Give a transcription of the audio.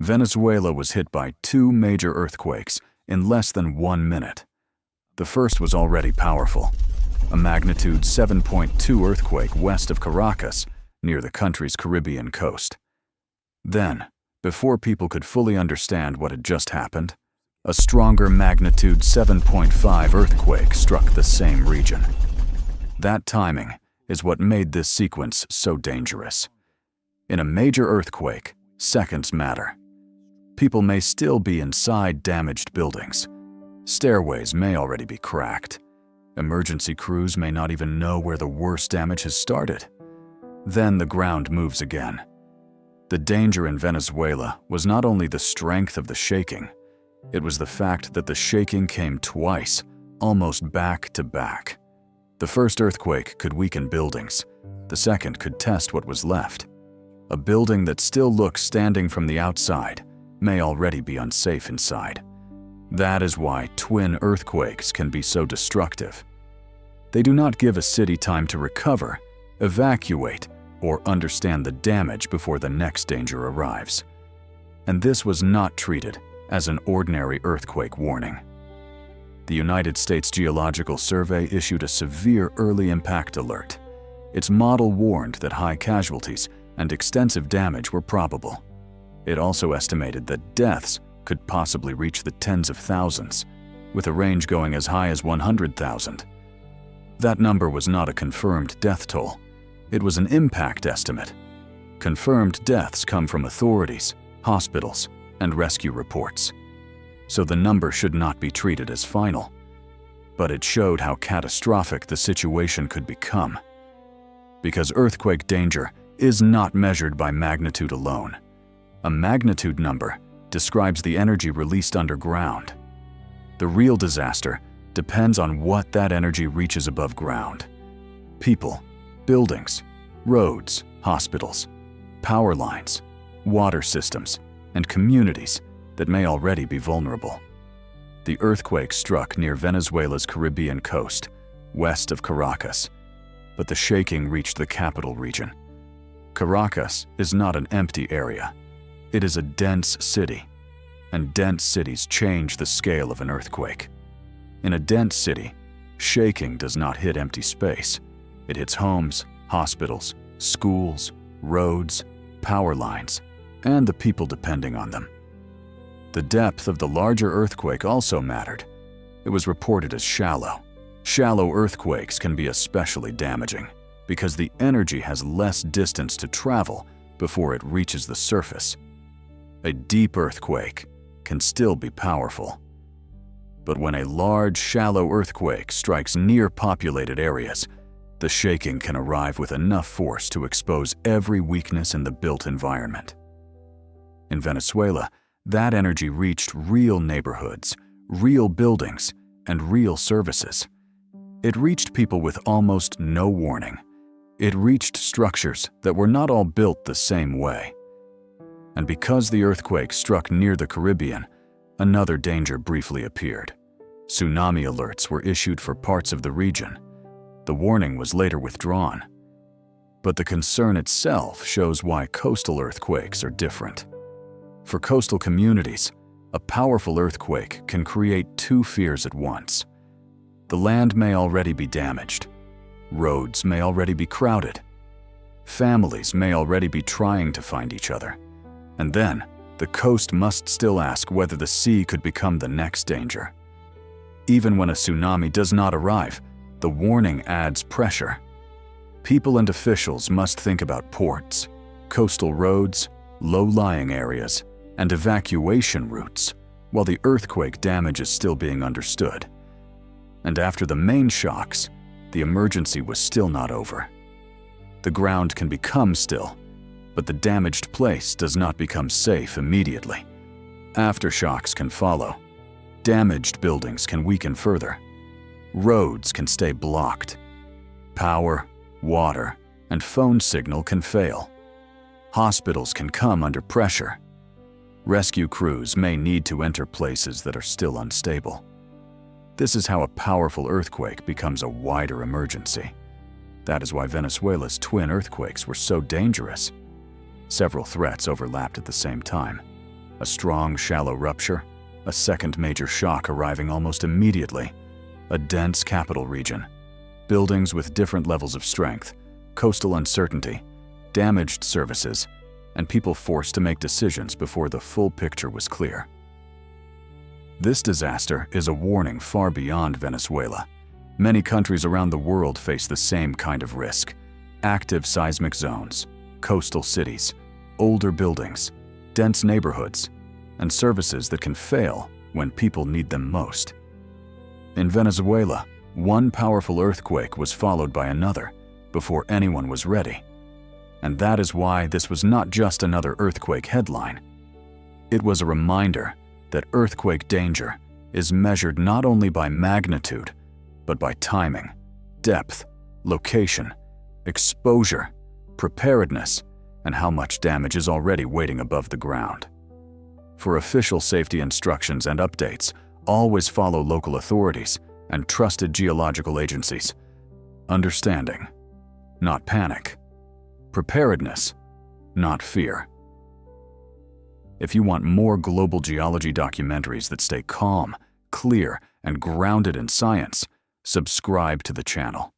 Venezuela was hit by two major earthquakes in less than 1 minute. The first was already powerful, a magnitude 7.2 earthquake west of Caracas, near the country's Caribbean coast. Then, before people could fully understand what had just happened, a stronger magnitude 7.5 earthquake struck the same region. That timing is what made this sequence so dangerous. In a major earthquake, seconds matter. People may still be inside damaged buildings. Stairways may already be cracked. Emergency crews may not even know where the worst damage has started. Then the ground moves again. The danger in Venezuela was not only the strength of the shaking, it was the fact that the shaking came twice, almost back to back. The first earthquake could weaken buildings. The second could test what was left. A building that still looks standing from the outside may already be unsafe inside. That is why twin earthquakes can be so destructive. They do not give a city time to recover, evacuate, or understand the damage before the next danger arrives. And this was not treated as an ordinary earthquake warning. The United States Geological Survey issued a severe early impact alert. Its model warned that high casualties and extensive damage were probable. It also estimated that deaths could possibly reach the tens of thousands, with a range going as high as 100,000. That number was not a confirmed death toll. It was an impact estimate. Confirmed deaths come from authorities, hospitals, and rescue reports. So the number should not be treated as final. But it showed how catastrophic the situation could become. Because earthquake danger is not measured by magnitude alone. A magnitude number describes the energy released underground. The real disaster depends on what that energy reaches above ground. People, buildings, roads, hospitals, power lines, water systems, and communities that may already be vulnerable. The earthquake struck near Venezuela's Caribbean coast, west of Caracas, but the shaking reached the capital region. Caracas is not an empty area. It is a dense city, and dense cities change the scale of an earthquake. In a dense city, shaking does not hit empty space. It hits homes, hospitals, schools, roads, power lines, and the people depending on them. The depth of the larger earthquake also mattered. It was reported as shallow. Shallow earthquakes can be especially damaging because the energy has less distance to travel before it reaches the surface. A deep earthquake can still be powerful. But when a large, shallow earthquake strikes near populated areas, the shaking can arrive with enough force to expose every weakness in the built environment. In Venezuela, that energy reached real neighborhoods, real buildings, and real services. It reached people with almost no warning. It reached structures that were not all built the same way. And because the earthquake struck near the Caribbean, another danger briefly appeared. Tsunami alerts were issued for parts of the region. The warning was later withdrawn. But the concern itself shows why coastal earthquakes are different. For coastal communities, a powerful earthquake can create two fears at once. The land may already be damaged. Roads may already be crowded. Families may already be trying to find each other. And then, the coast must still ask whether the sea could become the next danger. Even when a tsunami does not arrive, the warning adds pressure. People and officials must think about ports, coastal roads, low-lying areas, and evacuation routes, while the earthquake damage is still being understood. And after the main shocks, the emergency was still not over. The ground can become still, but the damaged place does not become safe immediately. Aftershocks can follow. Damaged buildings can weaken further. Roads can stay blocked. Power, water, and phone signal can fail. Hospitals can come under pressure. Rescue crews may need to enter places that are still unstable. This is how a powerful earthquake becomes a wider emergency. That is why Venezuela's twin earthquakes were so dangerous. Several threats overlapped at the same time. A strong, shallow rupture, a second major shock arriving almost immediately, a dense capital region, buildings with different levels of strength, coastal uncertainty, damaged services, and people forced to make decisions before the full picture was clear. This disaster is a warning far beyond Venezuela. Many countries around the world face the same kind of risk: active seismic zones, coastal cities, older buildings, dense neighborhoods, and services that can fail when people need them most. In Venezuela, one powerful earthquake was followed by another before anyone was ready. And that is why this was not just another earthquake headline. It was a reminder that earthquake danger is measured not only by magnitude, but by timing, depth, location, exposure, preparedness, and how much damage is already waiting above the ground. For official safety instructions and updates, always follow local authorities and trusted geological agencies. Understanding, not panic. Preparedness, not fear. If you want more global geology documentaries that stay calm, clear, and grounded in science, subscribe to the channel.